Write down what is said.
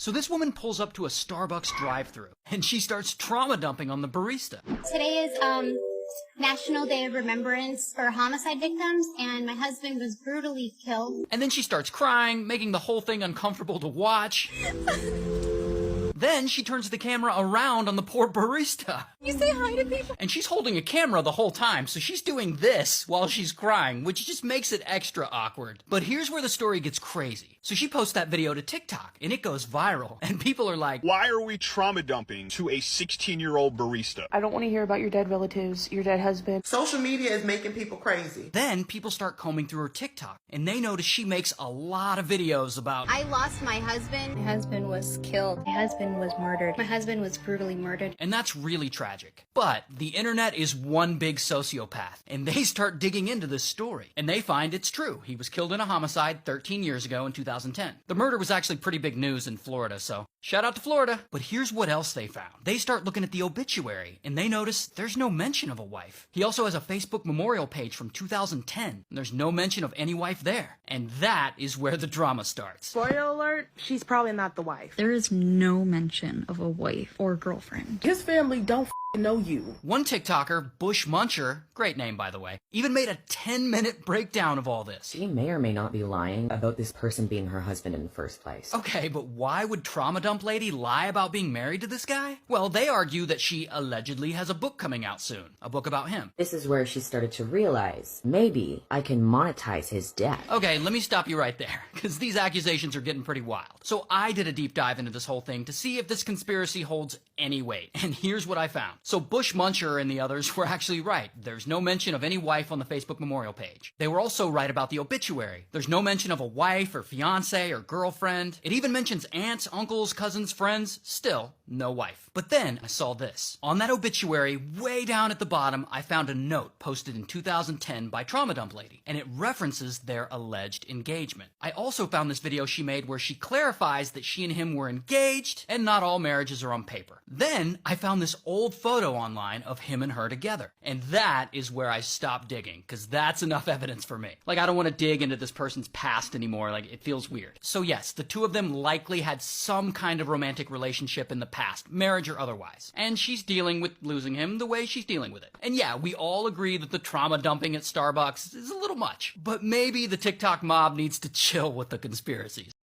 So this woman pulls up to a Starbucks drive-thru and she starts trauma dumping on the barista. Today is National Day of Remembrance for homicide victims, and my husband was brutally killed. And then she starts crying, making the whole thing uncomfortable to watch. Then she turns the camera around on the poor barista. You say hi to people? And she's holding a camera the whole time, so she's doing this while she's crying, which just makes it extra awkward. But here's where the story gets crazy. So she posts that video to TikTok, and it goes viral, and people are like, why are we trauma dumping to a 16-year-old barista? I don't want to hear about your dead relatives, your dead husband. Social media is making people crazy. Then people start combing through her TikTok, and they notice she makes a lot of videos about, I lost my husband. My husband was killed. My husband was murdered. My husband was brutally murdered. and that's really tragic. But the internet is one big sociopath, and they start digging into this story, and they find it's true. He was killed in a homicide 13 years ago in 2010. The murder was actually pretty big news in Florida, so shout out to Florida. But here's what else they found. They start looking at the obituary, and they notice there's no mention of a wife. He also has a Facebook memorial page from 2010, and there's no mention of any wife there. And that is where the drama starts. Spoiler alert, she's probably not the wife. There is no mention of a wife or girlfriend. His family don't know you. One TikToker, Bush Muncher, great name by the way, even made a 10-minute breakdown of all this. She may or may not be lying about this person being her husband in the first place. Okay, but why would Trauma Dump Lady lie about being married to this guy? Well, they argue that she allegedly has a book coming out soon, a book about him. This is where she started to realize, maybe I can monetize his death. Okay, let me stop you right there, because these accusations are getting pretty wild. So I did a deep dive into this whole thing to see if this conspiracy holds any weight, and here's what I found. So Bush Muncher and the others were actually right. There's no mention of any wife on the Facebook memorial page. They were also right about the obituary. There's no mention of a wife or fiance or girlfriend. It even mentions aunts, uncles, cousins, friends. Still, no wife. But then I saw this. On that obituary, way down at the bottom, I found a note posted in 2010 by Trauma Dump Lady, and it references their alleged engagement. I also found this video she made where she clarifies that she and him were engaged, and not all marriages are on paper. Then I found this old photo online of him and her together, and that is where I stopped digging, because that's enough evidence for me. Like, I don't want to dig into this person's past anymore, like, it feels weird. So yes, the two of them likely had some kind of romantic relationship in the past, marriage or otherwise, and she's dealing with losing him the way she's dealing with it. And yeah, we all agree that the trauma dumping at Starbucks is a little much, but maybe the TikTok mob needs to chill with the conspiracies.